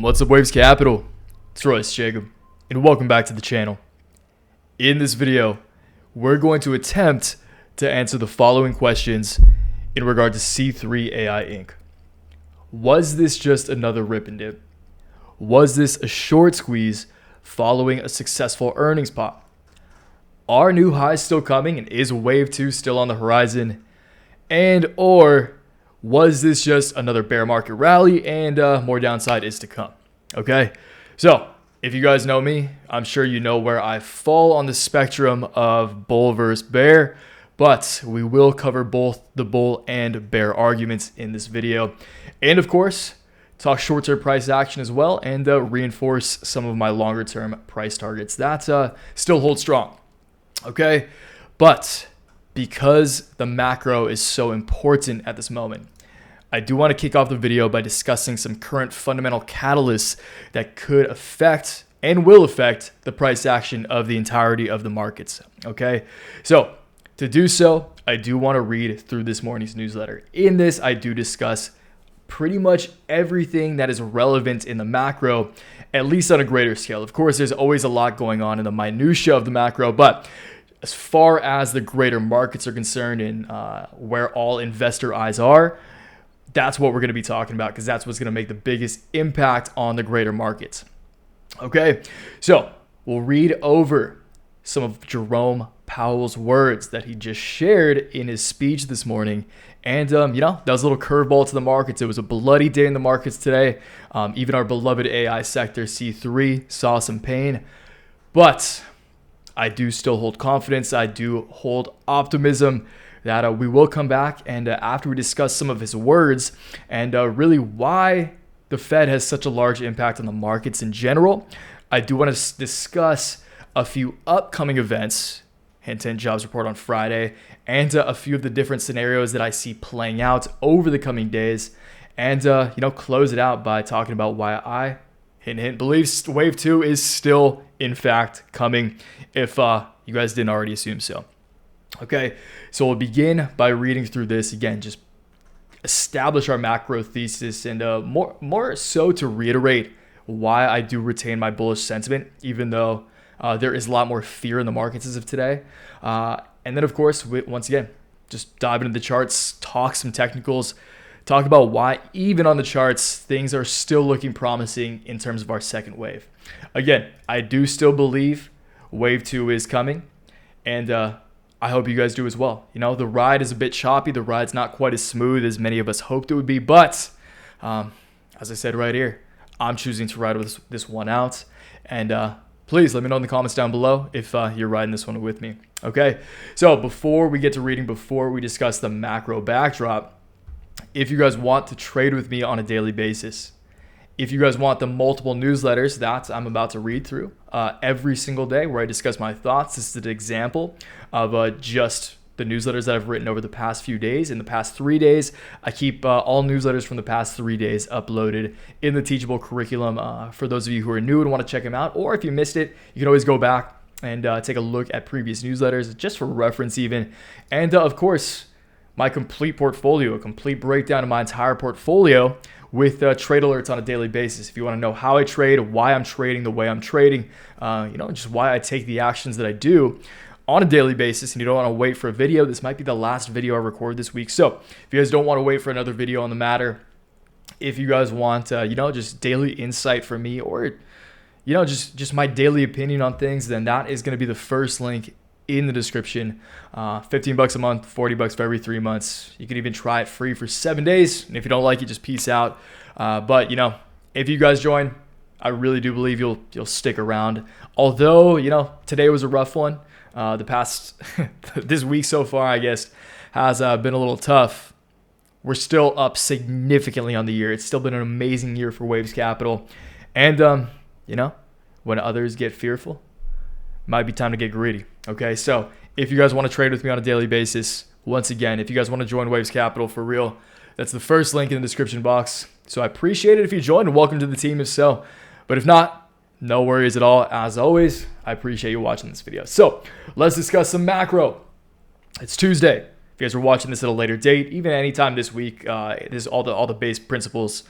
What's up, Waves Capital? It's Royce Jacob, and welcome back to the channel. In this video, we're going to attempt to answer the following questions in regard to C3 AI Inc. Was this just another rip and dip? Was this a short squeeze following a successful earnings pop? Are new highs still coming, and is WAVE2 still on the horizon? Or was this just another bear market rally and more downside is to come? Okay, so if you guys know me, I'm sure you know where I fall on the spectrum of bull versus bear, but we will cover both the bull and bear arguments in this video. And of course, talk short-term price action as well, and reinforce some of my longer-term price targets that still hold strong. Okay, but because the macro is so important at this moment, I do want to kick off the video by discussing some current fundamental catalysts that could affect and will affect the price action of the entirety of the markets. Okay, so to do so, I do want to read through this morning's newsletter. In this, I do discuss pretty much everything that is relevant in the macro, at least on a greater scale. Of course, there's always a lot going on in the minutia of the macro, but as far as the greater markets are concerned and where all investor eyes are, that's what we're going to be talking about, because that's what's going to make the biggest impact on the greater markets. Okay, so we'll read over some of Jerome Powell's words that he just shared in his speech this morning. And, that was a little curveball to the markets. It was a bloody day in the markets today. Even our beloved AI sector, C3, saw some pain. But I do still hold confidence. I do hold optimism that we will come back. And after we discuss some of his words and really why the Fed has such a large impact on the markets in general, I do want to discuss a few upcoming events, hint, hint, jobs report on Friday, and a few of the different scenarios that I see playing out over the coming days, and close it out by talking about why I, hint, hint, believe WAVE2 is still in fact coming, if you guys didn't already assume so. Okay, so we'll begin by reading through this again, just establish our macro thesis, and more so to reiterate why I do retain my bullish sentiment, even though there is a lot more fear in the markets as of today. And then, of course, once again, just dive into the charts, talk some technicals, talk about why even on the charts, things are still looking promising in terms of our second wave. Again, I do still believe wave 2 is coming, and I hope you guys do as well. The ride is a bit choppy. The ride's not quite as smooth as many of us hoped it would be, but as I said right here, I'm choosing to ride this one out. And please let me know in the comments down below if you're riding this one with me. Okay, so before we get to reading, before we discuss the macro backdrop, if you guys want to trade with me on a daily basis, if you guys want the multiple newsletters that I'm about to read through every single day where I discuss my thoughts, this is an example of just the newsletters that I've written over the past few days. In the past 3 days, I keep all newsletters from the past 3 days uploaded in the Teachable curriculum for those of you who are new and want to check them out. Or if you missed it, you can always go back and take a look at previous newsletters just for reference even. And of course, my complete portfolio, a complete breakdown of my entire portfolio with trade alerts on a daily basis. If you want to know how I trade, why I'm trading the way I'm trading, just why I take the actions that I do on a daily basis, and you don't want to wait for a video, this might be the last video I record this week. So if you guys don't want to wait for another video on the matter, if you guys want, just daily insight from me, or, just my daily opinion on things, then that is going to be the first link in the description. $15 a month, $40 for every 3 months. You can even try it free for 7 days. And if you don't like it, just peace out. But if you guys join, I really do believe you'll stick around. Although, today was a rough one. The past, this week so far, I guess, has been a little tough. We're still up significantly on the year. It's still been an amazing year for Waves Capital. And, when others get fearful, might be time to get greedy. Okay, so if you guys want to trade with me on a daily basis, once again, if you guys want to join Waves Capital for real, that's the first link in the description box. So I appreciate it if you join, and welcome to the team if so. But if not, no worries at all. As always, I appreciate you watching this video. So let's discuss some macro. It's Tuesday. If you guys are watching this at a later date, even anytime this week, this all the base principles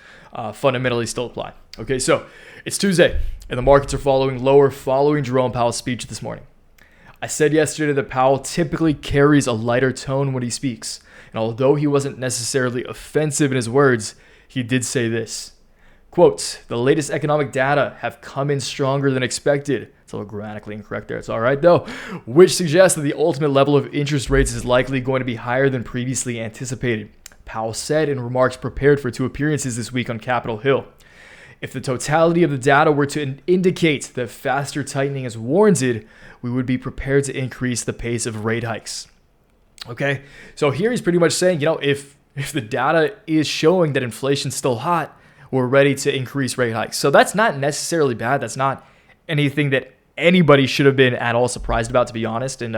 fundamentally still apply. Okay, so it's Tuesday, and the markets are following lower following Jerome Powell's speech this morning. I said yesterday that Powell typically carries a lighter tone when he speaks, and although he wasn't necessarily offensive in his words, he did say this. Quote, the latest economic data have come in stronger than expected. It's a little grammatically incorrect there. It's all right, though, which suggests that the ultimate level of interest rates is likely going to be higher than previously anticipated. Powell said in remarks prepared for 2 appearances this week on Capitol Hill. If the totality of the data were to indicate that faster tightening is warranted, we would be prepared to increase the pace of rate hikes. Okay, so here he's pretty much saying, if the data is showing that inflation's still hot, we're ready to increase rate hikes. So that's not necessarily bad. That's not anything that anybody should have been at all surprised about, to be honest. And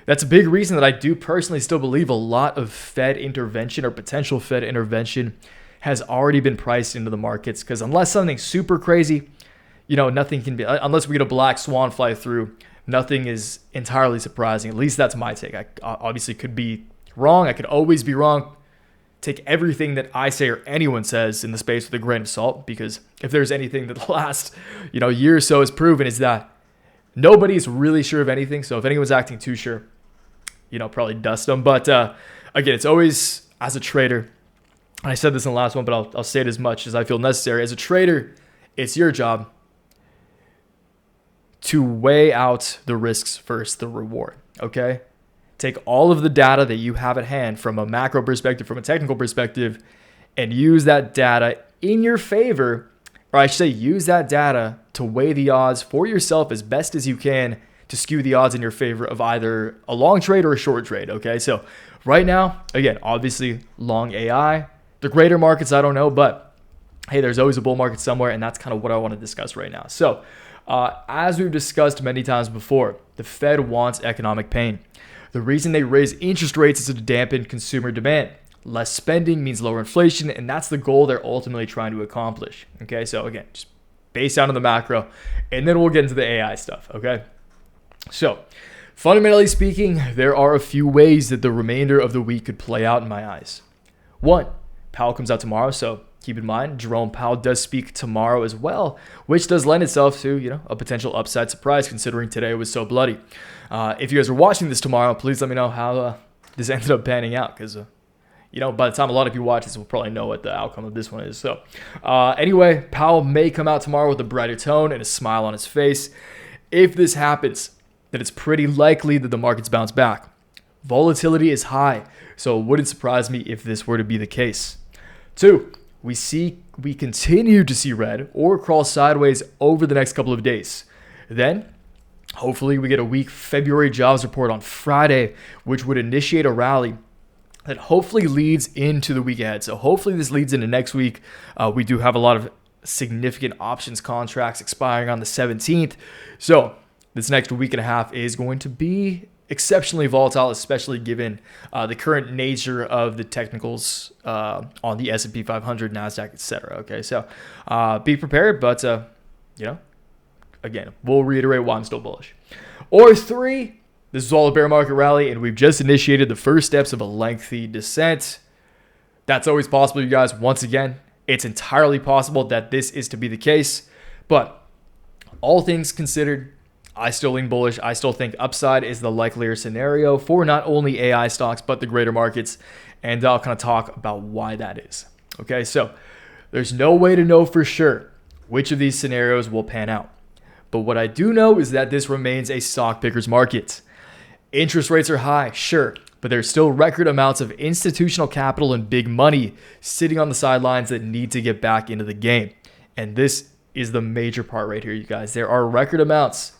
that's a big reason that I do personally still believe a lot of Fed intervention or potential Fed intervention has already been priced into the markets. Because unless something super crazy, nothing can be, unless we get a black swan fly through, nothing is entirely surprising. At least that's my take. I obviously could be wrong. I could always be wrong. Take everything that I say or anyone says in the space with a grain of salt, because if there's anything that the last year or so has proven is that nobody's really sure of anything. So if anyone's acting too sure, probably dust them. But again, it's always, as a trader, and I said this in the last one, but I'll say it as much as I feel necessary. As a trader, it's your job to weigh out the risks versus the reward. Okay? Take all of the data that you have at hand from a macro perspective, from a technical perspective, and use that data in your favor, or I should say use that data to weigh the odds for yourself as best as you can to skew the odds in your favor of either a long trade or a short trade, okay? So right now, again, obviously long AI. The greater markets, I don't know, but hey, there's always a bull market somewhere, and that's kind of what I want to discuss right now. So as we've discussed many times before, the Fed wants economic pain. The reason they raise interest rates is to dampen consumer demand. Less spending means lower inflation, and that's the goal they're ultimately trying to accomplish. Okay, so again, just base out on the macro, and then we'll get into the AI stuff, okay? So, fundamentally speaking, there are a few ways that the remainder of the week could play out in my eyes. 1, Powell comes out tomorrow, so keep in mind, Jerome Powell does speak tomorrow as well, which does lend itself to, a potential upside surprise considering today was so bloody. If you guys are watching this tomorrow, please let me know how this ended up panning out, because, by the time a lot of you watch this, we'll probably know what the outcome of this one is. So anyway, Powell may come out tomorrow with a brighter tone and a smile on his face. If this happens, then it's pretty likely that the markets bounce back. Volatility is high, so it wouldn't surprise me if this were to be the case. 2, we continue to see red or crawl sideways over the next couple of days. Then, hopefully, we get a weak February jobs report on Friday, which would initiate a rally that hopefully leads into the week ahead. So hopefully this leads into next week. We do have a lot of significant options contracts expiring on the 17th. So this next week and a half is going to be exceptionally volatile, especially given the current nature of the technicals on the S&P 500, NASDAQ, etc. Okay, so be prepared, but again, we'll reiterate why I'm still bullish. Or 3, this is all a bear market rally, and we've just initiated the first steps of a lengthy descent. That's always possible, you guys. Once again, it's entirely possible that this is to be the case, but all things considered, I still lean bullish. I still think upside is the likelier scenario for not only AI stocks, but the greater markets. And I'll kind of talk about why that is. Okay, so there's no way to know for sure which of these scenarios will pan out. But what I do know is that this remains a stock picker's market. Interest rates are high, sure, but there's still record amounts of institutional capital and big money sitting on the sidelines that need to get back into the game. And this is the major part right here, you guys. There are record amounts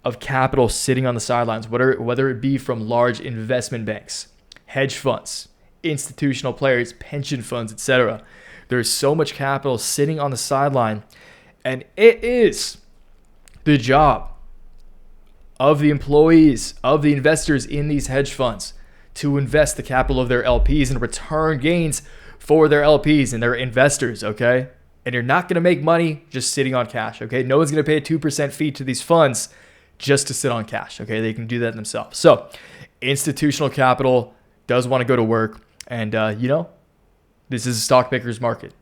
of capital sitting on the sidelines, whether it be from large investment banks, hedge funds, institutional players, pension funds, etc. There's so much capital sitting on the sideline, and it is the job of the employees, of the investors in these hedge funds to invest the capital of their LPs and return gains for their LPs and their investors, okay? And you're not going to make money just sitting on cash, okay? No one's going to pay a 2% fee to these funds just to sit on cash, okay? They can do that themselves. So institutional capital does want to go to work, and this is a stock picker's market.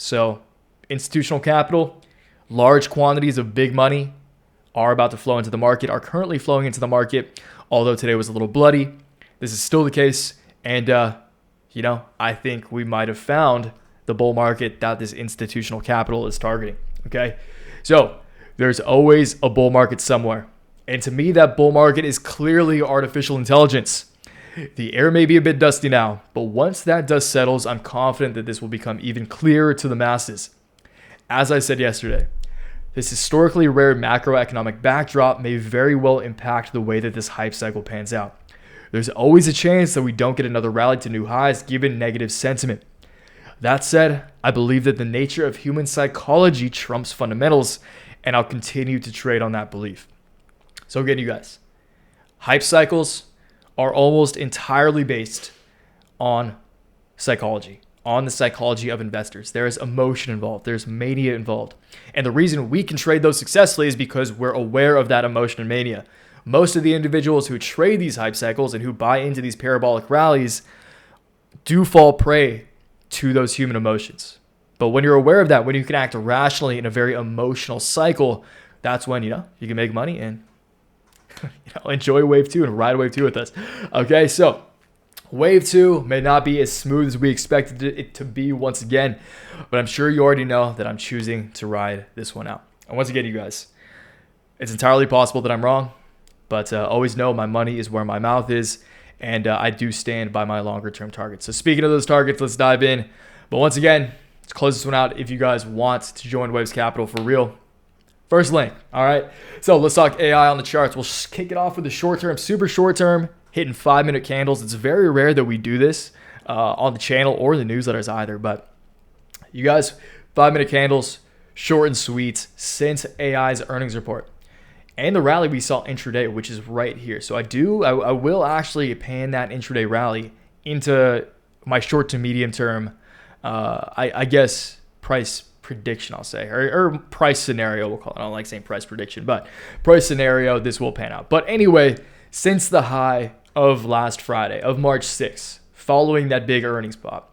So institutional capital, large quantities of big money are about to flow into the market, are currently flowing into the market, although today was a little bloody. This is still the case. And, I think we might have found the bull market that this institutional capital is targeting. Okay. So there's always a bull market somewhere. And to me, that bull market is clearly artificial intelligence. The air may be a bit dusty now, but once that dust settles, I'm confident that this will become even clearer to the masses. As I said yesterday, this historically rare macroeconomic backdrop may very well impact the way that this hype cycle pans out. There's always a chance that we don't get another rally to new highs given negative sentiment. That said, I believe that the nature of human psychology trumps fundamentals, and I'll continue to trade on that belief. So again, you guys, hype cycles are almost entirely based on psychology, on the psychology of investors. There is emotion involved. There's mania involved. And the reason we can trade those successfully is because we're aware of that emotion and mania. Most of the individuals who trade these hype cycles and who buy into these parabolic rallies do fall prey to those human emotions. But when you're aware of that, when you can act rationally in a very emotional cycle, that's when, you can make money and enjoy wave 2 and ride wave 2 with us. Okay, so wave 2 may not be as smooth as we expected it to be once again, but I'm sure you already know that I'm choosing to ride this one out. And once again, you guys, it's entirely possible that I'm wrong, but always know my money is where my mouth is, and I do stand by my longer term targets. So speaking of those targets, let's dive in. But once again, let's close this one out if you guys want to join Waves Capital for real. First link. All right. So let's talk AI on the charts. We'll kick it off with the short term, super short term, hitting 5-minute candles. It's very rare that we do this on the channel or the newsletters either. But you guys, 5-minute candles, short and sweet since AI's earnings report and the rally we saw intraday, which is right here. So I will actually pan that intraday rally into my short to medium term, I guess, price prediction, I'll say, or price scenario, we'll call it. I don't like saying price prediction, but price scenario, this will pan out. But anyway, since the high of last Friday, of March 6th, following that big earnings pop,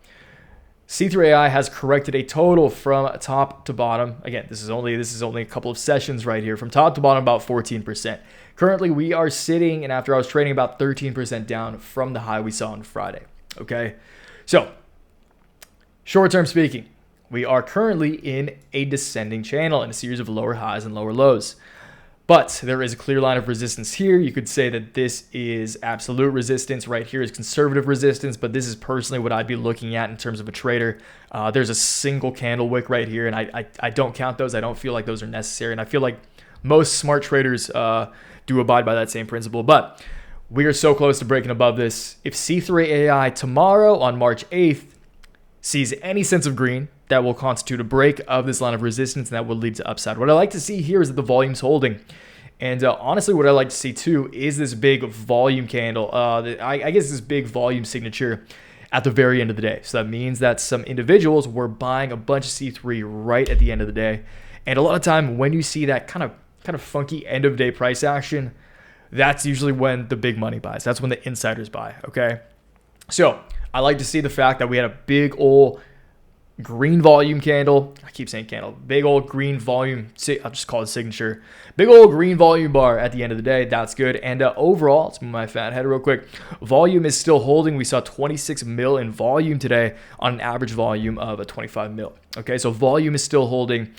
C3 AI has corrected a total from top to bottom. Again, this is only a couple of sessions right here, from top to bottom about 14%. Currently, we are sitting, and after I was trading, about 13% down from the high we saw on Friday. Okay, so short-term speaking, we are currently in a descending channel in a series of lower highs and lower lows. But there is a clear line of resistance here. You could say that this is absolute resistance. Right here is conservative resistance, but this is personally what I'd be looking at in terms of a trader. There's a single candle wick right here, and I don't count those. I don't feel like those are necessary, and I feel like most smart traders do abide by that same principle. But we are so close to breaking above this. If C3 AI tomorrow on March 8th sees any sense of green, that will constitute a break of this line of resistance, and that will lead to upside. What I like to see here is that the volume's holding. And honestly, what I like to see too is this big volume candle, I guess this big volume signature at the very end of the day. So that means that some individuals were buying a bunch of C3 right at the end of the day. And a lot of time when you see that kind of funky end of day price action, that's usually when the big money buys. That's when the insiders buy, okay? So I like to see the fact that we had a big old green volume candle. I keep saying candle. Big old green volume. I'll just call it signature. Big old green volume bar at the end of the day. That's good. And overall, let's move my fat head real quick. Volume is still holding. We saw 26 mil in volume today on an average volume of a 25 mil. Okay, so volume is still holding.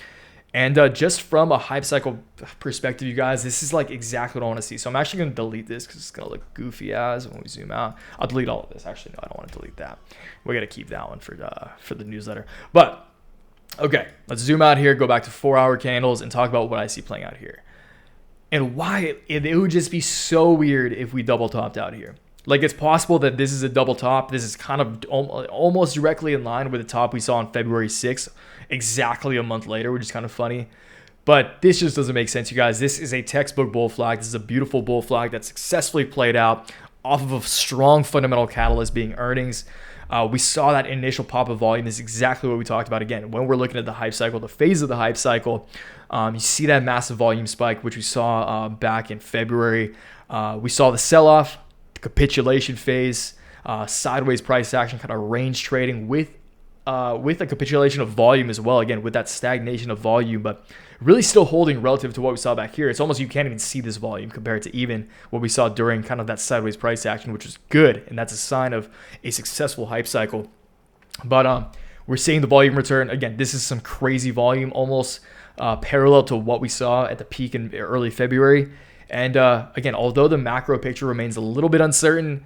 And just from a hype cycle perspective, you guys, this is like exactly what I want to see. So I'm actually going to delete this because it's going to look goofy as when we zoom out. I'll delete all of this. Actually, no, I don't want to delete that. We're going to keep that one for the newsletter. But, okay, let's zoom out here, go back to 4-hour candles, and talk about what I see playing out here. And why it would just be so weird if we double topped out here. Like, it's possible that this is a double top. This is kind of almost directly in line with the top we saw on February 6th, exactly a month later, which is kind of funny. But this just doesn't make sense, you guys. This is a textbook bull flag. This is a beautiful bull flag that successfully played out off of a strong fundamental catalyst being earnings. We saw that initial pop of volume. This is exactly what we talked about again. When we're looking at the hype cycle, the phase of the hype cycle, you see that massive volume spike, which we saw back in February. We saw the sell-off, capitulation phase, sideways price action, kind of range trading with with a capitulation of volume as well, again, with that stagnation of volume, but really still holding relative to what we saw back here. It's almost you can't even see this volume compared to even what we saw during kind of that sideways price action, which was good, and that's a sign of a successful hype cycle. But we're seeing the volume return. Again, this is some crazy volume, almost parallel to what we saw at the peak in early February. And again, although the macro picture remains a little bit uncertain,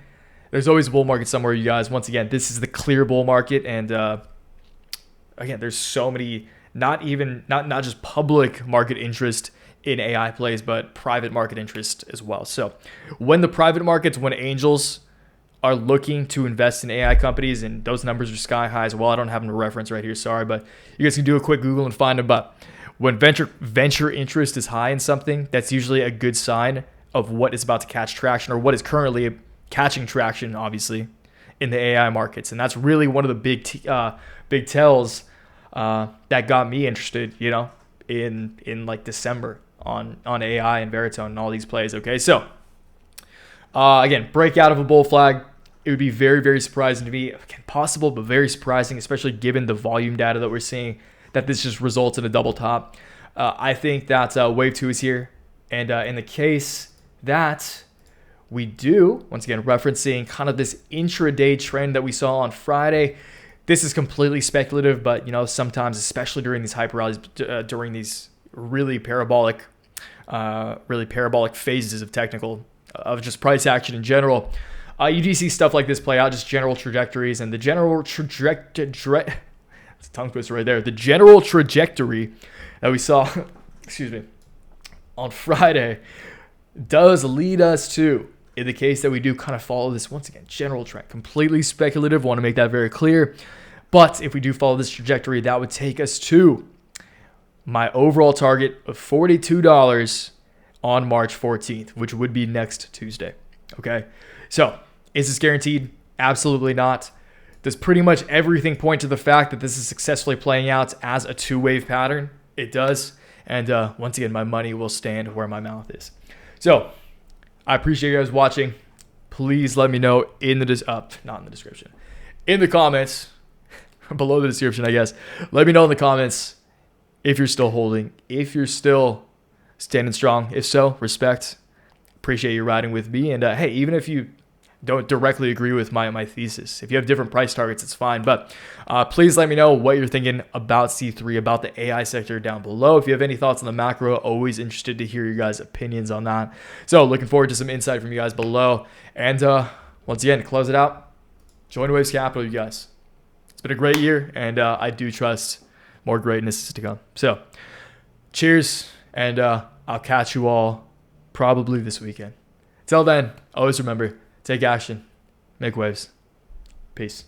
there's always a bull market somewhere, you guys. Once again, this is the clear bull market. And again, there's so many, not just public market interest in AI plays, but private market interest as well. So when the private markets, when angels are looking to invest in AI companies, and those numbers are sky high as well. I don't have them to reference right here, sorry, but you guys can do a quick Google and find them. But when venture interest is high in something, that's usually a good sign of what is about to catch traction, or what is currently catching traction, obviously, in the AI markets. And that's really one of the big tells that got me interested, in like December on AI and veritone and all these plays. Okay, so again, breakout of a bull flag. It would be very, very surprising to me. Again, possible, but very surprising, especially given the volume data that we're seeing, that this just results in a double top. I think that WAVE2 is here. And in the case that we do, once again, referencing kind of this intraday trend that we saw on Friday, this is completely speculative, but sometimes, especially during these hyper rallies, during these really parabolic phases of technical, of just price action in general, you do see stuff like this play out, just general trajectories, and the general trajectory, it's a tongue twister right there. The general trajectory that we saw, on Friday does lead us to, in the case that we do kind of follow this, once again, general trend, completely speculative, want to make that very clear. But if we do follow this trajectory, that would take us to my overall target of $42 on March 14th, which would be next Tuesday. Okay, so is this guaranteed? Absolutely not. Does pretty much everything point to the fact that this is successfully playing out as a two-wave pattern? It does. And once again, my money will stand where my mouth is. So I appreciate you guys watching. Please let me know in the not in the description, in the comments below the description, I guess. Let me know in the comments if you're still holding, if you're still standing strong. If so, respect. Appreciate you riding with me. And hey, even if you don't directly agree with my thesis, if you have different price targets, it's fine. But please let me know what you're thinking about C3, about the AI sector down below. If you have any thoughts on the macro, always interested to hear your guys' opinions on that. So looking forward to some insight from you guys below. And once again, to close it out, join Waves Capital, you guys. It's been a great year, and I do trust more greatness to come. So cheers, and I'll catch you all probably this weekend. Till then, always remember, take action, make waves. Peace.